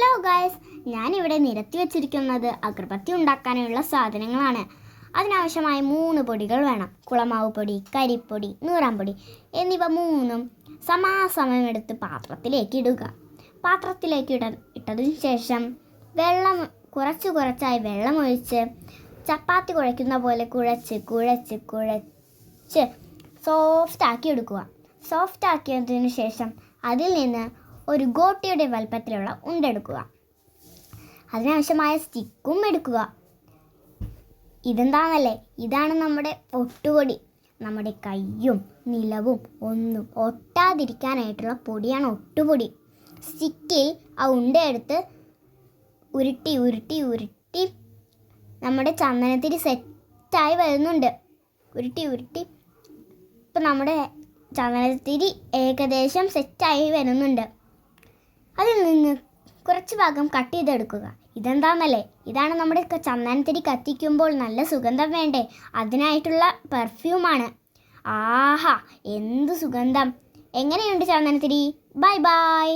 Hello guys, ഞാനിവിടെ നിരത്തി വെച്ചിരിക്കുന്നത് അഗർബത്തി ഉണ്ടാക്കാനുള്ള സാധനങ്ങളാണ്. അതിനാവശ്യമായ 3 പൊടികൾ വേണം. കുളമാവ് പൊടി, കരിപ്പൊടി, നൂറാമ്പൊടി എന്നിവ 3ഉം സമാസമയം എടുത്ത് പാത്രത്തിലേക്ക് ഇടുക. പാത്രത്തിലേക്ക് ഇട്ടതിന് ശേഷം കുറച്ചായി വെള്ളമൊഴിച്ച് ചപ്പാത്തി കുഴയ്ക്കുന്ന പോലെ കുഴച്ച് സോഫ്റ്റാക്കി എടുക്കുക. സോഫ്റ്റാക്കിയതിന് ശേഷം അതിൽ നിന്ന് ഒരു ഗോട്ടിയുടെ വലുപ്പത്തിലുള്ള ഉണ്ടെടുക്കുക. അതിനാവശ്യമായ സ്റ്റിക്കും എടുക്കുക. ഇതെന്താണെന്നല്ലേ, ഇതാണ് നമ്മുടെ ഒട്ടുപൊടി. നമ്മുടെ കയ്യും നിലവും ഒന്നും ഒട്ടാതിരിക്കാനായിട്ടുള്ള പൊടിയാണ് ഒട്ടുപൊടി. സ്റ്റിക്കിൽ ആ ഉണ്ടയെടുത്ത് ഉരുട്ടി നമ്മുടെ ചന്ദനത്തിരി സെറ്റായി വരുന്നുണ്ട്. ഉരുട്ടി ഇപ്പം നമ്മുടെ ചന്ദനത്തിരി ഏകദേശം സെറ്റായി വരുന്നുണ്ട്. അതിൽ നിന്ന് കുറച്ച് ഭാഗം കട്ട് ചെയ്തെടുക്കുക. ഇതെന്താണെന്നല്ലേ, ഇതാണ് നമ്മുടെ ചന്ദനത്തിരി കത്തിക്കുമ്പോൾ നല്ല സുഗന്ധം വേണ്ടേ, അതിനായിട്ടുള്ള പെർഫ്യൂമാണ്. ആഹാ, എന്ത് സുഗന്ധം! എങ്ങനെയുണ്ട് ചന്ദനത്തിരി? Bye bye.